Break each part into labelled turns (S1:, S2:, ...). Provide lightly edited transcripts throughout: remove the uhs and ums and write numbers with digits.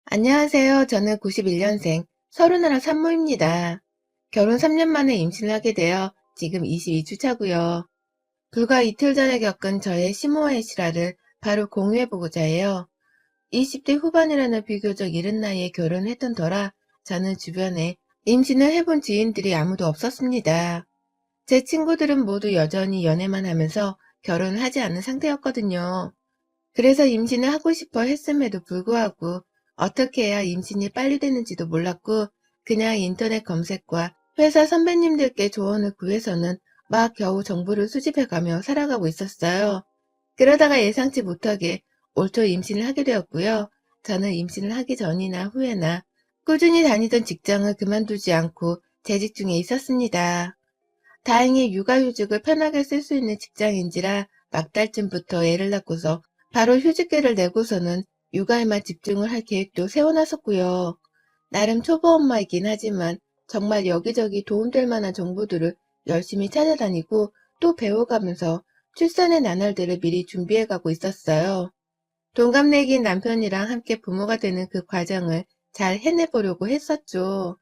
S1: 안녕하세요. 저는 91년생 31살 산모입니다. 결혼 3년 만에 임신을 하게 되어 지금 22주 차고요. 불과 이틀 전에 겪은 저의 심호흡의 실화를 바로 공유해보고자 해요. 20대 후반이라는 비교적 이른 나이에 결혼했던 터라 저는 주변에 임신을 해본 지인들이 아무도 없었습니다. 제 친구들은 모두 여전히 연애만 하면서 결혼을 하지 않은 상태였거든요. 그래서 임신을 하고 싶어 했음에도 불구하고 어떻게 해야 임신이 빨리 되는지도 몰랐고 그냥 인터넷 검색과 회사 선배님들께 조언을 구해서는 막 겨우 정보를 수집해가며 살아가고 있었어요. 그러다가 예상치 못하게 올 초 임신을 하게 되었고요. 저는 임신을 하기 전이나 후에나 꾸준히 다니던 직장을 그만두지 않고 재직 중에 있었습니다. 다행히 육아휴직을 편하게 쓸 수 있는 직장인지라 막달쯤부터 애를 낳고서 바로 휴직계를 내고서는 육아에만 집중을 할 계획도 세워놨었고요. 나름 초보 엄마이긴 하지만 정말 여기저기 도움될 만한 정보들을 열심히 찾아다니고 또 배워가면서 출산의 나날들을 미리 준비해가고 있었어요. 동갑내기인 남편이랑 함께 부모가 되는 그 과정을 잘 해내보려고 했었죠.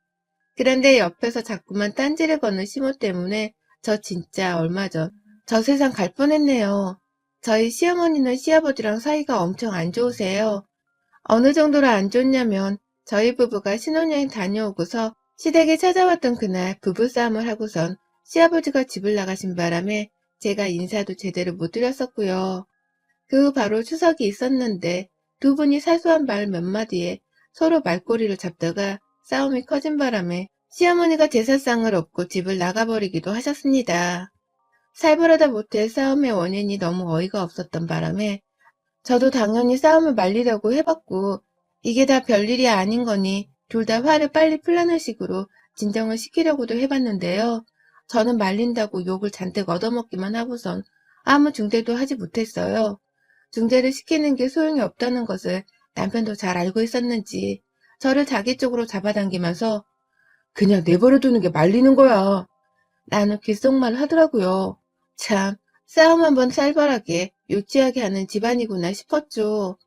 S1: 그런데 옆에서 자꾸만 딴지를 거는 시모 때문에 저 진짜 얼마 전 저 세상 갈 뻔했네요. 저희 시어머니는 시아버지랑 사이가 엄청 안 좋으세요. 어느 정도로 안 좋냐면 저희 부부가 신혼여행 다녀오고서 시댁에 찾아왔던 그날 부부싸움을 하고선 시아버지가 집을 나가신 바람에 제가 인사도 제대로 못 드렸었고요. 그 후 바로 추석이 있었는데 두 분이 사소한 말 몇 마디에 서로 말꼬리를 잡다가 싸움이 커진 바람에 시어머니가 제사상을 업고 집을 나가버리기도 하셨습니다. 살벌하다 못해 싸움의 원인이 너무 어이가 없었던 바람에 저도 당연히 싸움을 말리려고 해봤고 이게 다 별일이 아닌 거니 둘 다 화를 빨리 풀라는 식으로 진정을 시키려고도 해봤는데요. 저는 말린다고 욕을 잔뜩 얻어먹기만 하고선 아무 중재도 하지 못했어요. 중재를 시키는 게 소용이 없다는 것을 남편도 잘 알고 있었는지 저를 자기 쪽으로 잡아당기면서 그냥 내버려두는 게 말리는 거야. 나는 귓속말 하더라고요. 참, 싸움 한번 살벌하게, 유치하게 하는 집안이구나 싶었죠.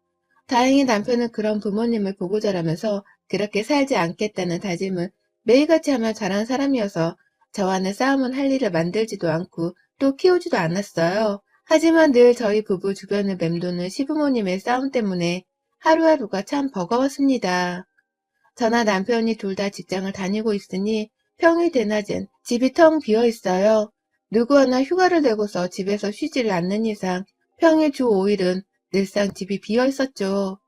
S1: 다행히 남편은 그런 부모님을 보고 자라면서 그렇게 살지 않겠다는 다짐을 매일같이 하며 자란 사람이어서 저와는 싸움을 할 일을 만들지도 않고 또 키우지도 않았어요. 하지만 늘 저희 부부 주변을 맴도는 시부모님의 싸움 때문에 하루하루가 참 버거웠습니다. 저나 남편이 둘 다 직장을 다니고 있으니 평일 대낮엔 집이 텅 비어 있어요. 누구 하나 휴가를 내고서 집에서 쉬지를 않는 이상 평일 주 5일은 늘상 집이 비어 있었죠.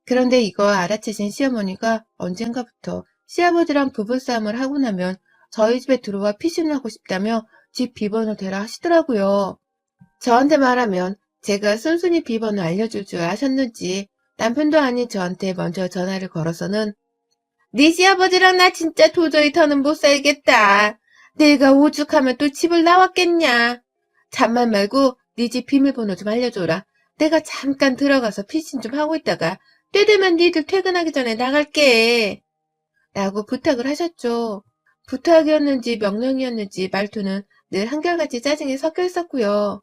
S1: 그런데 이거 알아채신 시어머니가 언젠가부터 시아버지랑 부부싸움을 하고 나면 저희 집에 들어와 피신을 하고 싶다며 집 비번을 대라 하시더라고요. 저한테 말하면 제가 순순히 비번을 알려줄 줄 아셨는지 남편도 아닌 저한테 먼저 전화를 걸어서는 네 시아버지랑 나 진짜 도저히 더는 못 살겠다. 내가 오죽하면 또 집을 나왔겠냐. 잠만 말고 네 집 비밀번호 좀 알려줘라. 내가 잠깐 들어가서 피신 좀 하고 있다가 때 되면 니들 퇴근하기 전에 나갈게. 라고 부탁을 하셨죠. 부탁이었는지 명령이었는지 말투는 늘 한결같이 짜증이 섞여 있었고요.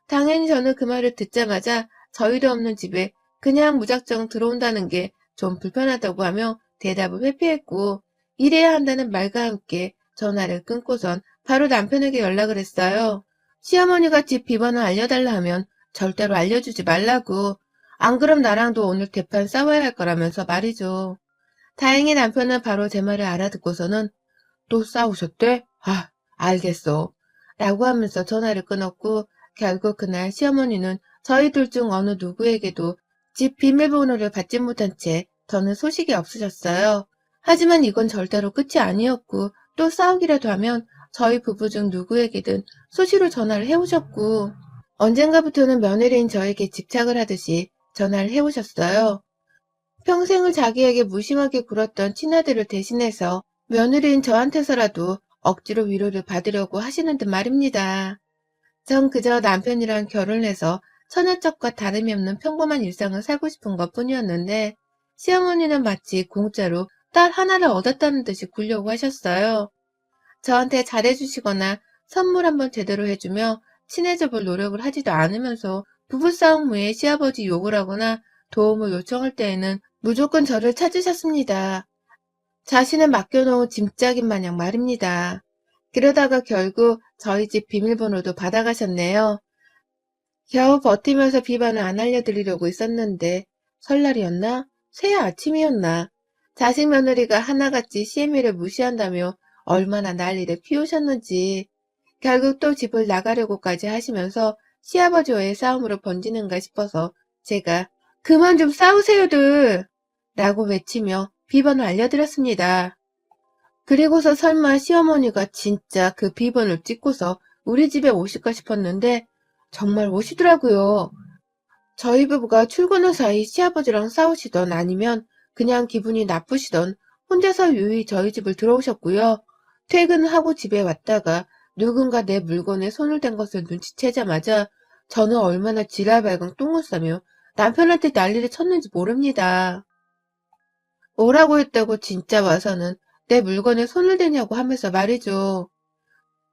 S1: 당연히 저는 그 말을 듣자마자 저희도 없는 집에 그냥 무작정 들어온다는 게 좀 불편하다고 하며 대답을 회피했고 이래야 한다는 말과 함께 전화를 끊고선 바로 남편에게 연락을 했어요. 시어머니가 집 비번을 알려달라 하면 절대로 알려주지 말라고. 안 그럼 나랑도 오늘 대판 싸워야 할 거라면서 말이죠. 다행히 남편은 바로 제 말을 알아듣고서는 또 싸우셨대? 아, 알겠어. 라고 하면서 전화를 끊었고 결국 그날 시어머니는 저희 둘 중 어느 누구에게도 집 비밀번호를 받지 못한 채 저는 소식이 없으셨어요. 하지만 이건 절대로 끝이 아니었고 또 싸우기라도 하면 저희 부부 중 누구에게든 수시로 전화를 해오셨고 언젠가부터는 며느리인 저에게 집착을 하듯이 전화를 해오셨어요. 평생을 자기에게 무심하게 굴었던 친아들을 대신해서 며느리인 저한테서라도 억지로 위로를 받으려고 하시는 듯 말입니다. 전 그저 남편이랑 결혼해서 처녀적과 다름이 없는 평범한 일상을 살고 싶은 것뿐이었는데 시어머니는 마치 공짜로 딸 하나를 얻었다는 듯이 굴려고 하셨어요. 저한테 잘해주시거나 선물 한번 제대로 해주며 친해져 볼 노력을 하지도 않으면서 부부싸움 후에 시아버지 욕을 하거나 도움을 요청할 때에는 무조건 저를 찾으셨습니다. 자신을 맡겨놓은 짐짝인 마냥 말입니다. 그러다가 결국 저희 집 비밀번호도 받아가셨네요. 겨우 버티면서 비번을 안 알려드리려고 있었는데 설날이었나? 새해 아침이었나? 자식 며느리가 하나같이 CM이를 무시한다며 얼마나 난리를 피우셨는지 결국 또 집을 나가려고까지 하시면서 시아버지와의 싸움으로 번지는가 싶어서 제가 그만 좀 싸우세요들! 라고 외치며 비번을 알려드렸습니다. 그리고서 설마 시어머니가 진짜 그 비번을 찍고서 우리 집에 오실까 싶었는데 정말 오시더라고요. 저희 부부가 출근후 사이 시아버지랑 싸우시던 아니면 그냥 기분이 나쁘시던 혼자서 유유히 저희 집을 들어오셨고요. 퇴근하고 집에 왔다가 누군가 내 물건에 손을 댄 것을 눈치채자마자 저는 얼마나 지랄발광 똥을 싸며 남편한테 난리를 쳤는지 모릅니다. 오라고 했다고 진짜 와서는 내 물건에 손을 대냐고 하면서 말이죠.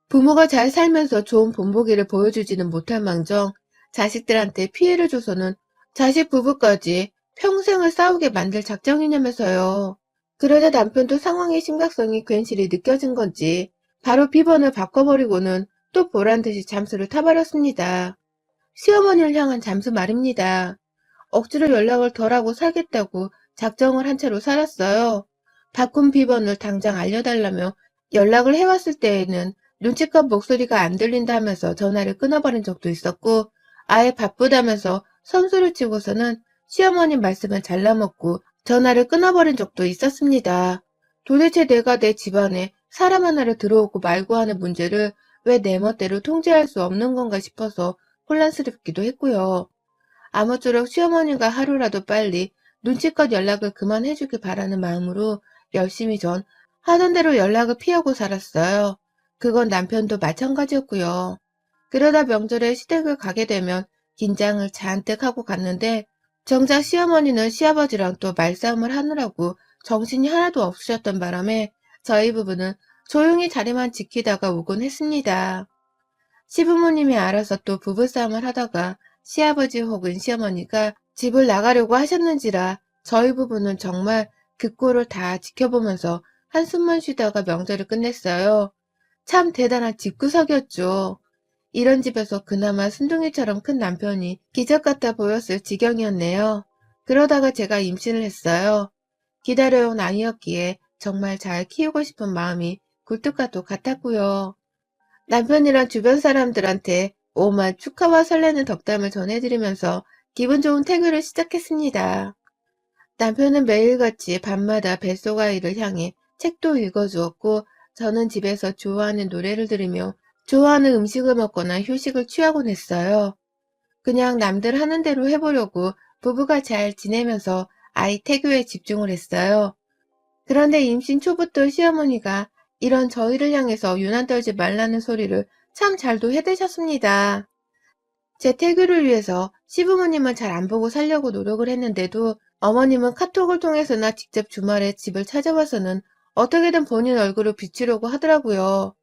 S1: 부모가 잘 살면서 좋은 본보기를 보여주지는 못할 망정 자식들한테 피해를 줘서는 자식 부부까지 평생을 싸우게 만들 작정이냐면서요. 그러자 남편도 상황의 심각성이 괜시리 느껴진 건지 바로 비번을 바꿔버리고는 또 보란듯이 잠수를 타버렸습니다. 시어머니를 향한 잠수 말입니다. 억지로 연락을 덜하고 살겠다고 작정을 한 채로 살았어요. 바꾼 비번을 당장 알려달라며 연락을 해왔을 때에는 눈치껏 목소리가 안 들린다면서 전화를 끊어버린 적도 있었고 아예 바쁘다면서 선수를 치고서는 시어머니 말씀을 잘라먹고 전화를 끊어버린 적도 있었습니다. 도대체 내가 내 집안에 사람 하나를 들어오고 말고 하는 문제를 왜 내 멋대로 통제할 수 없는 건가 싶어서 혼란스럽기도 했고요. 아무쪼록 시어머니가 하루라도 빨리 눈치껏 연락을 그만해주길 바라는 마음으로 열심히 전 하던 대로 연락을 피하고 살았어요. 그건 남편도 마찬가지였고요. 그러다 명절에 시댁을 가게 되면 긴장을 잔뜩 하고 갔는데 정작 시어머니는 시아버지랑 또 말싸움을 하느라고 정신이 하나도 없으셨던 바람에 저희 부부는 조용히 자리만 지키다가 오곤 했습니다. 시부모님이 알아서 또 부부싸움을 하다가 시아버지 혹은 시어머니가 집을 나가려고 하셨는지라 저희 부부는 정말 그 꼴을 다 지켜보면서 한숨만 쉬다가 명절을 끝냈어요. 참 대단한 집구석이었죠. 이런 집에서 그나마 순둥이처럼 큰 남편이 기적 같아 보였을 지경이었네요. 그러다가 제가 임신을 했어요. 기다려온 아이였기에 정말 잘 키우고 싶은 마음이 굴뚝과도 같았고요. 남편이랑 주변 사람들한테 오만 축하와 설레는 덕담을 전해드리면서 기분 좋은 태교를 시작했습니다. 남편은 매일같이 밤마다 뱃속아이를 향해 책도 읽어주었고 저는 집에서 좋아하는 노래를 들으며 좋아하는 음식을 먹거나 휴식을 취하곤 했어요. 그냥 남들 하는 대로 해보려고 부부가 잘 지내면서 아이 태교에 집중을 했어요. 그런데 임신 초부터 시어머니가 이런 저희를 향해서 유난 떨지 말라는 소리를 참 잘도 해대셨습니다. 제 태교를 위해서 시부모님은 잘 안 보고 살려고 노력을 했는데도 어머님은 카톡을 통해서나 직접 주말에 집을 찾아와서는 어떻게든 본인 얼굴을 비추려고 하더라고요.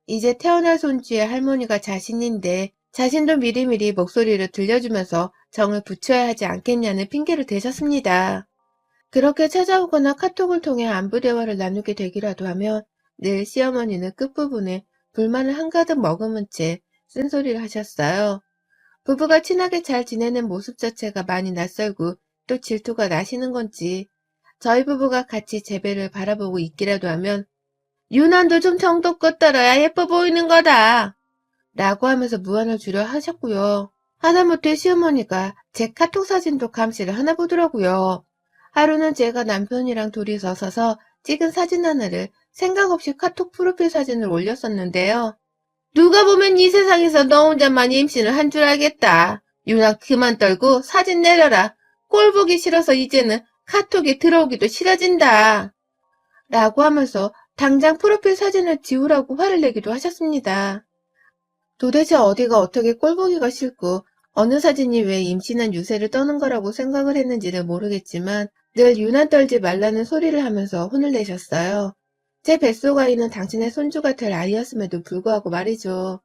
S1: 이제 태어날 손주의 할머니가 자신인데 자신도 미리미리 목소리를 들려주면서 정을 붙여야 하지 않겠냐는 핑계를 대셨습니다. 그렇게 찾아오거나 카톡을 통해 안부 대화를 나누게 되기라도 하면 늘 시어머니는 끝부분에 불만을 한가득 머금은 채 쓴소리를 하셨어요. 부부가 친하게 잘 지내는 모습 자체가 많이 낯설고 또 질투가 나시는 건지 저희 부부가 같이 재배를 바라보고 있기라도 하면 유난도 좀 정도껏 떨어야 예뻐 보이는 거다 라고 하면서 무안을 주려 하셨고요. 하다못해 시어머니가 제 카톡 사진도 감시를 하나 보더라고요. 하루는 제가 남편이랑 둘이서 서서 찍은 사진 하나를 생각 없이 카톡 프로필 사진을 올렸었는데요. 누가 보면 이 세상에서 너 혼자만 임신을 한 줄 알겠다. 유나 그만 떨고 사진 내려라. 꼴 보기 싫어서 이제는 카톡에 들어오기도 싫어진다. 라고 하면서 당장 프로필 사진을 지우라고 화를 내기도 하셨습니다. 도대체 어디가 어떻게 꼴 보기가 싫고 어느 사진이 왜 임신한 유세를 떠는 거라고 생각을 했는지는 모르겠지만 늘 유난 떨지 말라는 소리를 하면서 혼을 내셨어요. 제 뱃속 아이는 당신의 손주가 될 아이였음에도 불구하고 말이죠.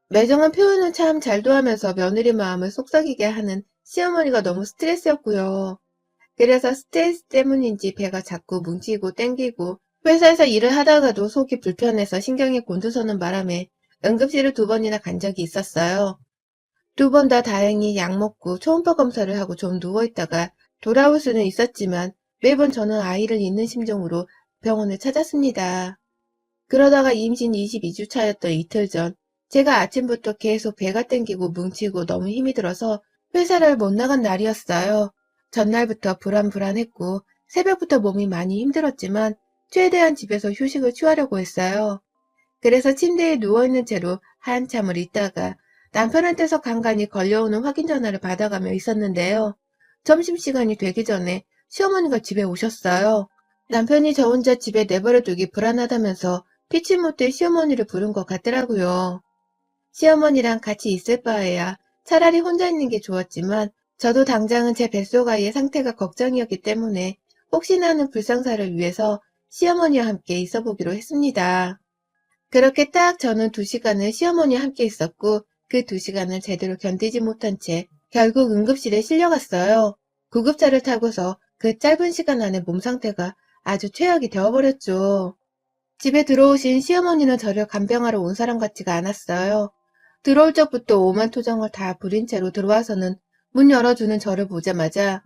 S1: 매정한 표현을 참 잘도 하면서 며느리 마음을 속삭이게 하는 시어머니가 너무 스트레스였고요. 그래서 스트레스 때문인지 배가 자꾸 뭉치고 땡기고 회사에서 일을 하다가도 속이 불편해서 신경이 곤두서는 바람에 응급실을 2번이나 간 적이 있었어요. 2번 다 다행히 약 먹고 초음파 검사를 하고 좀 누워있다가 돌아올 수는 있었지만 매번 저는 아이를 잊는 심정으로 병원을 찾았습니다. 그러다가 임신 22주 차였던 이틀 전, 제가 아침부터 계속 배가 땡기고 뭉치고 너무 힘이 들어서 회사를 못 나간 날이었어요. 전날부터 불안불안했고 새벽부터 몸이 많이 힘들었지만 최대한 집에서 휴식을 취하려고 했어요. 그래서 침대에 누워있는 채로 한참을 있다가 남편한테서 간간히 걸려오는 확인 전화를 받아가며 있었는데요. 점심시간이 되기 전에 시어머니가 집에 오셨어요. 남편이 저 혼자 집에 내버려두기 불안하다면서 피치 못해 시어머니를 부른 것 같더라고요. 시어머니랑 같이 있을 바에야 차라리 혼자 있는 게 좋았지만 저도 당장은 제 뱃속아이의 상태가 걱정이었기 때문에 혹시나 하는 불상사를 위해서 시어머니와 함께 있어보기로 했습니다. 그렇게 딱 저는 2시간을 시어머니와 함께 있었고 그 2시간을 제대로 견디지 못한 채 결국 응급실에 실려갔어요. 구급차를 타고서 그 짧은 시간 안에 몸 상태가 아주 최악이 되어버렸죠. 집에 들어오신 시어머니는 저를 간병하러 온 사람 같지가 않았어요. 들어올 적부터 오만토정을 다 부린 채로 들어와서는 문 열어주는 저를 보자마자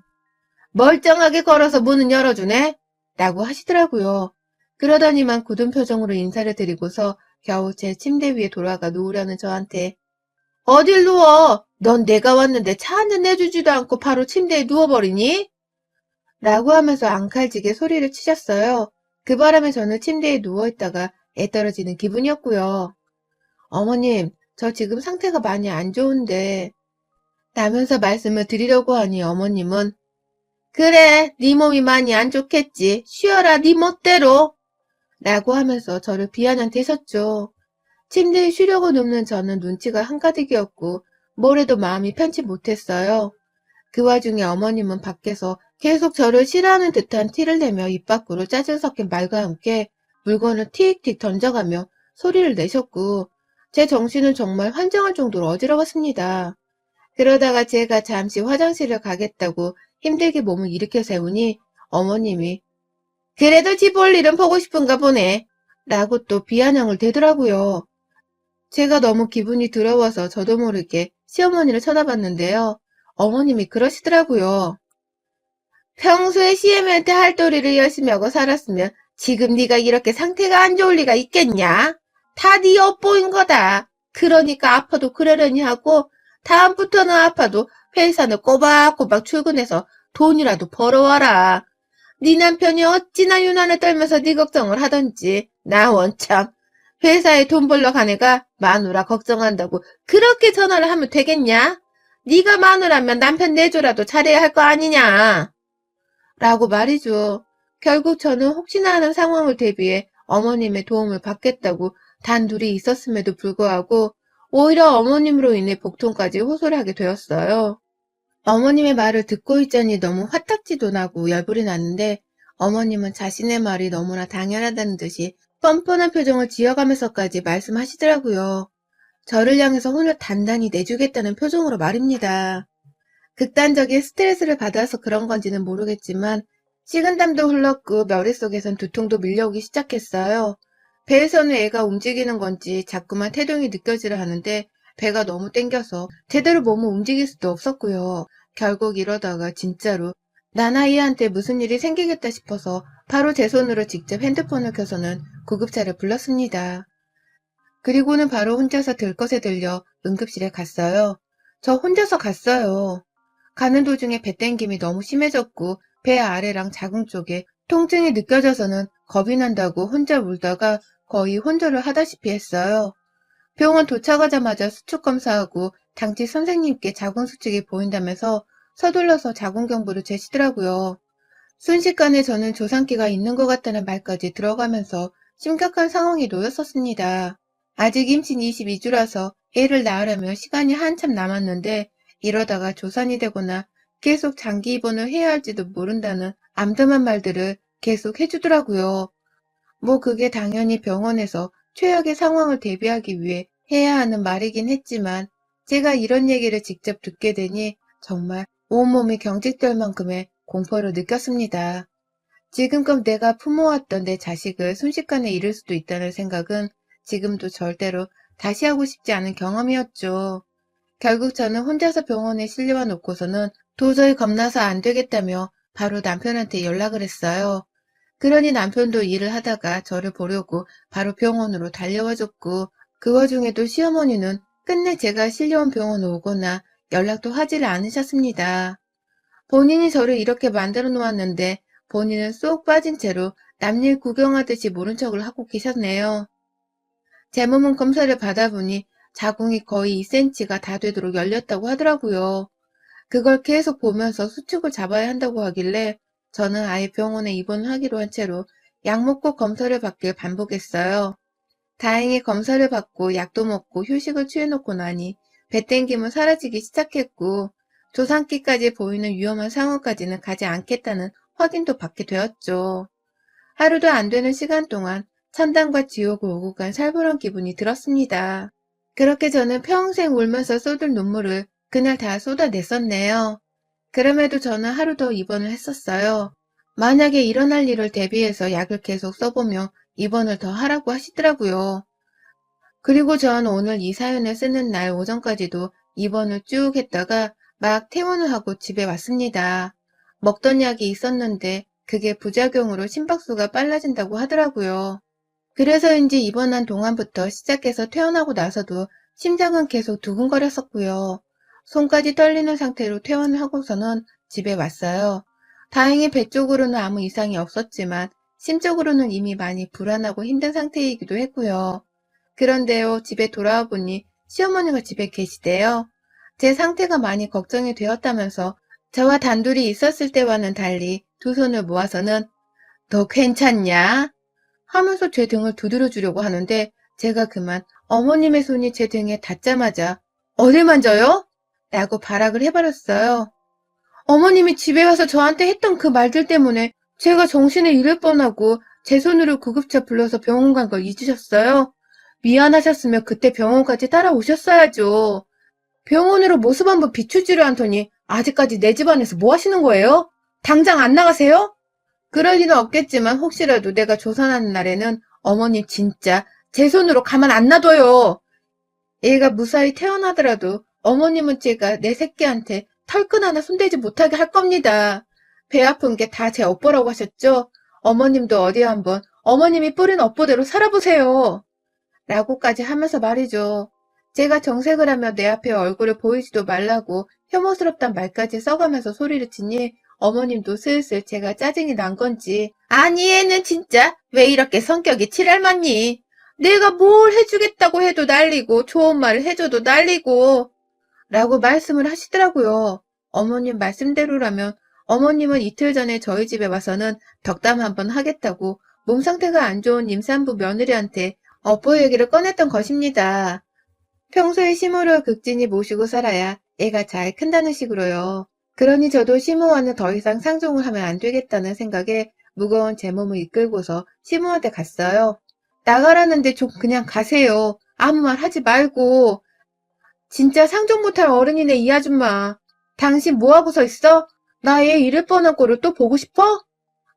S1: 멀쩡하게 걸어서 문은 열어주네? 라고 하시더라고요. 그러더니만 굳은 표정으로 인사를 드리고서 겨우 제 침대 위에 돌아가 누우려는 저한테 어딜 누워? 넌 내가 왔는데 차 한 잔 내주지도 않고 바로 침대에 누워버리니? 라고 하면서 앙칼지게 소리를 치셨어요. 그 바람에 저는 침대에 누워있다가 애 떨어지는 기분이었고요. 어머님, 저 지금 상태가 많이 안 좋은데 라면서 말씀을 드리려고 하니 어머님은 그래, 네 몸이 많이 안 좋겠지. 쉬어라, 네 멋대로. 라고 하면서 저를 비아냥대셨죠. 침대에 쉬려고 눕는 저는 눈치가 한가득이었고 뭘 해도 마음이 편치 못했어요. 그 와중에 어머님은 밖에서 계속 저를 싫어하는 듯한 티를 내며 입 밖으로 짜증 섞인 말과 함께 물건을 틱틱 던져가며 소리를 내셨고 제 정신은 정말 환장할 정도로 어지러웠습니다. 그러다가 제가 잠시 화장실을 가겠다고 힘들게 몸을 일으켜 세우니 어머님이 그래도 집 올 일은 보고 싶은가 보네 라고 또 비아냥을 대더라고요. 제가 너무 기분이 더러워서 저도 모르게 시어머니를 쳐다봤는데요. 어머님이 그러시더라고요. 평소에 시애미한테 할 도리를 열심히 하고 살았으면 지금 네가 이렇게 상태가 안 좋을 리가 있겠냐? 다 네 엿보인 거다. 그러니까 아파도 그러려니 하고 다음부터는 아파도 회사는 꼬박꼬박 출근해서 돈이라도 벌어와라. 네 남편이 어찌나 유난을 떨면서 네 걱정을 하던지 나 원참 회사에 돈 벌러 가네가 마누라 걱정한다고 그렇게 전화를 하면 되겠냐? 네가 마누라면 남편 내조라도 잘해야 할 거 아니냐? 라고 말이죠. 결국 저는 혹시나 하는 상황을 대비해 어머님의 도움을 받겠다고 단둘이 있었음에도 불구하고 오히려 어머님으로 인해 복통까지 호소를 하게 되었어요. 어머님의 말을 듣고 있자니 너무 화딱지도 나고 열불이 났는데 어머님은 자신의 말이 너무나 당연하다는 듯이 뻔뻔한 표정을 지어가면서까지 말씀하시더라고요. 저를 향해서 혼을 단단히 내주겠다는 표정으로 말입니다. 극단적인 스트레스를 받아서 그런 건지는 모르겠지만 식은땀도 흘렀고 머릿속에선 두통도 밀려오기 시작했어요. 배에서는 애가 움직이는 건지 자꾸만 태동이 느껴지려 하는데 배가 너무 땡겨서 제대로 몸을 움직일 수도 없었고요. 결국 이러다가 진짜로 나나이한테 무슨 일이 생기겠다 싶어서 바로 제 손으로 직접 핸드폰을 켜서는 구급차를 불렀습니다. 그리고는 바로 혼자서 들것에 들려 응급실에 갔어요. 저 혼자서 갔어요. 가는 도중에 배 땡김이 너무 심해졌고 배 아래랑 자궁 쪽에 통증이 느껴져서는 겁이 난다고 혼자 울다가 거의 혼절을 하다시피 했어요. 병원 도착하자마자 수축 검사하고 당직 선생님께 자궁 수축이 보인다면서 서둘러서 자궁 경부를 재시더라고요. 순식간에 저는 조산기가 있는 것 같다는 말까지 들어가면서 심각한 상황에 놓였었습니다. 아직 임신 22주라서 애를 낳으려면 시간이 한참 남았는데 이러다가 조산이 되거나 계속 장기 입원을 해야 할지도 모른다는 암담한 말들을 계속 해주더라고요. 뭐 그게 당연히 병원에서 최악의 상황을 대비하기 위해 해야 하는 말이긴 했지만 제가 이런 얘기를 직접 듣게 되니 정말 온몸이 경직될 만큼의 공포를 느꼈습니다. 지금껏 내가 품어왔던 내 자식을 순식간에 잃을 수도 있다는 생각은 지금도 절대로 다시 하고 싶지 않은 경험이었죠. 결국 저는 혼자서 병원에 실려와 놓고서는 도저히 겁나서 안 되겠다며 바로 남편한테 연락을 했어요. 그러니 남편도 일을 하다가 저를 보려고 바로 병원으로 달려와 줬고, 그 와중에도 시어머니는 끝내 제가 실려온 병원 오거나 연락도 하지를 않으셨습니다. 본인이 저를 이렇게 만들어 놓았는데 본인은 쏙 빠진 채로 남일 구경하듯이 모른 척을 하고 계셨네요. 제 몸은 검사를 받아보니 자궁이 거의 2cm가 다 되도록 열렸다고 하더라고요. 그걸 계속 보면서 수축을 잡아야 한다고 하길래 저는 아예 병원에 입원을 하기로 한 채로 약 먹고 검사를 받길 반복했어요. 다행히 검사를 받고 약도 먹고 휴식을 취해놓고 나니 배땡김은 사라지기 시작했고, 조산기까지 보이는 위험한 상황까지는 가지 않겠다는 확인도 받게 되었죠. 하루도 안 되는 시간 동안 천당과 지옥을 오고 간 살벌한 기분이 들었습니다. 그렇게 저는 평생 울면서 쏟을 눈물을 그날 다 쏟아냈었네요. 그럼에도 저는 하루 더 입원을 했었어요. 만약에 일어날 일을 대비해서 약을 계속 써보며 입원을 더 하라고 하시더라고요. 그리고 전 오늘 이 사연을 쓰는 날 오전까지도 입원을 쭉 했다가 막 퇴원을 하고 집에 왔습니다. 먹던 약이 있었는데 그게 부작용으로 심박수가 빨라진다고 하더라고요. 그래서인지 입원한 동안부터 시작해서 퇴원하고 나서도 심장은 계속 두근거렸었고요. 손까지 떨리는 상태로 퇴원을 하고서는 집에 왔어요. 다행히 배 쪽으로는 아무 이상이 없었지만 심적으로는 이미 많이 불안하고 힘든 상태이기도 했고요. 그런데요, 집에 돌아와 보니 시어머니가 집에 계시대요. 제 상태가 많이 걱정이 되었다면서 저와 단둘이 있었을 때와는 달리 두 손을 모아서는 "너 괜찮냐?" 하면서 제 등을 두드려 주려고 하는데, 제가 그만 어머님의 손이 제 등에 닿자마자 "어딜 만져요?" 라고 발악을 해버렸어요. 어머님이 집에 와서 저한테 했던 그 말들 때문에 제가 정신을 잃을 뻔하고 제 손으로 구급차 불러서 병원 간 걸 잊으셨어요? 미안하셨으면 그때 병원까지 따라오셨어야죠. 병원으로 모습 한번 비추지를 않더니 아직까지 내 집안에서 뭐 하시는 거예요? 당장 안 나가세요? 그럴 리는 없겠지만 혹시라도 내가 조산하는 날에는 어머니 진짜 제 손으로 가만 안 놔둬요. 얘가 무사히 태어나더라도 어머님은 제가 내 새끼한테 털끈 하나 손대지 못하게 할 겁니다. 배 아픈 게 다 제 업보라고 하셨죠? 어머님도 어디 한번 어머님이 뿌린 업보대로 살아보세요. 라고까지 하면서 말이죠. 제가 정색을 하며 내 앞에 얼굴을 보이지도 말라고 혐오스럽단 말까지 써가면서 소리를 치니 어머님도 슬슬 제가 짜증이 난 건지 "아니 얘는 진짜 왜 이렇게 성격이 칠할맞니? 내가 뭘 해주겠다고 해도 난리고 좋은 말을 해줘도 난리고" 라고 말씀을 하시더라고요. 어머님 말씀대로라면 어머님은 이틀 전에 저희 집에 와서는 덕담 한번 하겠다고 몸 상태가 안 좋은 임산부 며느리한테 업보 얘기를 꺼냈던 것입니다. 평소에 시모를 극진히 모시고 살아야 애가 잘 큰다는 식으로요. 그러니 저도 시모와는 더 이상 상종을 하면 안 되겠다는 생각에 무거운 제 몸을 이끌고서 시모한테 갔어요. 나가라는데 좀 그냥 가세요. 아무 말 하지 말고. 진짜 상종 못할 어른이네 이 아줌마. 당신 뭐하고 서 있어? 나 얘 잃을 뻔한 꼴을 또 보고 싶어?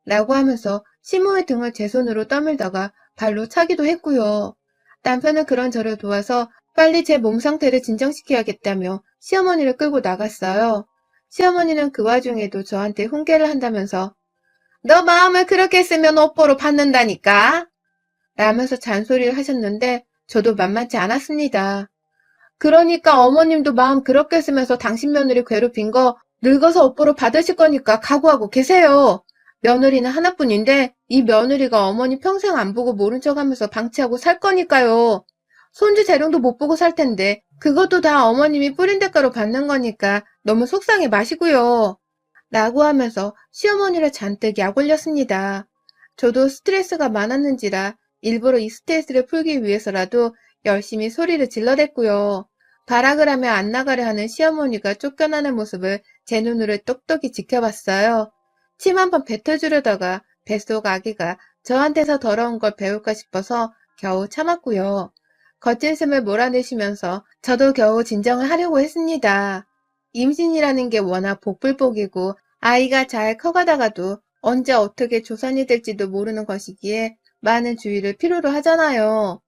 S1: 라고 하면서 시모의 등을 제 손으로 떠밀다가 발로 차기도 했고요. 남편은 그런 저를 도와서 빨리 제 몸 상태를 진정시켜야겠다며 시어머니를 끌고 나갔어요. 시어머니는 그 와중에도 저한테 훈계를 한다면서 "너 마음을 그렇게 쓰면 업보로 받는다니까" 라면서 잔소리를 하셨는데 저도 만만치 않았습니다. 그러니까 어머님도 마음 그렇게 쓰면서 당신 며느리 괴롭힌 거 늙어서 업보로 받으실 거니까 각오하고 계세요. 며느리는 하나뿐인데 이 며느리가 어머니 평생 안 보고 모른 척하면서 방치하고 살 거니까요. 손주 재롱도 못 보고 살 텐데 그것도 다 어머님이 뿌린 대가로 받는 거니까 너무 속상해 마시고요. 라고 하면서 시어머니를 잔뜩 약 올렸습니다. 저도 스트레스가 많았는지라 일부러 이 스트레스를 풀기 위해서라도 열심히 소리를 질러댔고요. 발악을 하며 안 나가려 하는 시어머니가 쫓겨나는 모습을 제 눈으로 똑똑히 지켜봤어요. 침 한 번 뱉어주려다가 뱃속 아기가 저한테서 더러운 걸 배울까 싶어서 겨우 참았고요. 거친 숨을 몰아내시면서 저도 겨우 진정을 하려고 했습니다. 임신이라는 게 워낙 복불복이고 아이가 잘 커가다가도 언제 어떻게 조산이 될지도 모르는 것이기에 많은 주의를 필요로 하잖아요.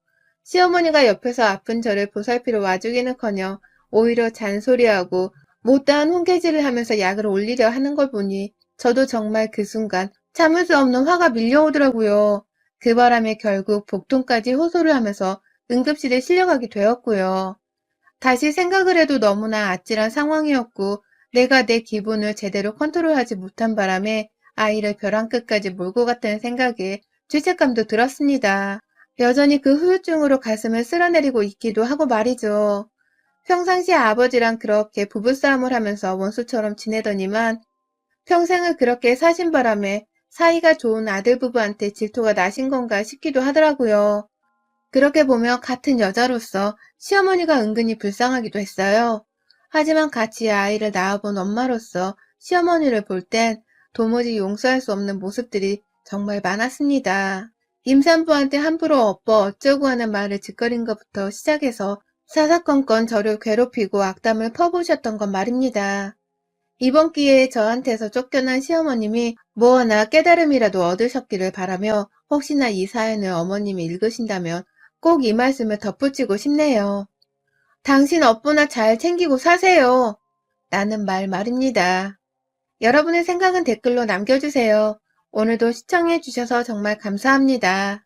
S1: 시어머니가 옆에서 아픈 저를 보살피러 와주기는커녕 오히려 잔소리하고 못다한 훈계질을 하면서 약을 올리려 하는 걸 보니 저도 정말 그 순간 참을 수 없는 화가 밀려오더라고요. 그 바람에 결국 복통까지 호소를 하면서 응급실에 실려가게 되었고요. 다시 생각을 해도 너무나 아찔한 상황이었고 내가 내 기분을 제대로 컨트롤하지 못한 바람에 아이를 벼랑 끝까지 몰고 갔다는 생각에 죄책감도 들었습니다. 여전히 그 후유증으로 가슴을 쓸어내리고 있기도 하고 말이죠. 평상시 아버지랑 그렇게 부부싸움을 하면서 원수처럼 지내더니만 평생을 그렇게 사신 바람에 사이가 좋은 아들 부부한테 질투가 나신 건가 싶기도 하더라고요. 그렇게 보면 같은 여자로서 시어머니가 은근히 불쌍하기도 했어요. 하지만 같이 아이를 낳아본 엄마로서 시어머니를 볼 땐 도무지 용서할 수 없는 모습들이 정말 많았습니다. 임산부한테 함부로 어쩌고 하는 말을 짓거린 것부터 시작해서 사사건건 저를 괴롭히고 악담을 퍼부으셨던 건 말입니다. 이번 기회에 저한테서 쫓겨난 시어머님이 뭐 하나 깨달음이라도 얻으셨기를 바라며 혹시나 이 사연을 어머님이 읽으신다면 꼭 이 말씀을 덧붙이고 싶네요. 당신 업보나 잘 챙기고 사세요. 라는 말입니다. 여러분의 생각은 댓글로 남겨주세요. 오늘도 시청해주셔서 정말 감사합니다.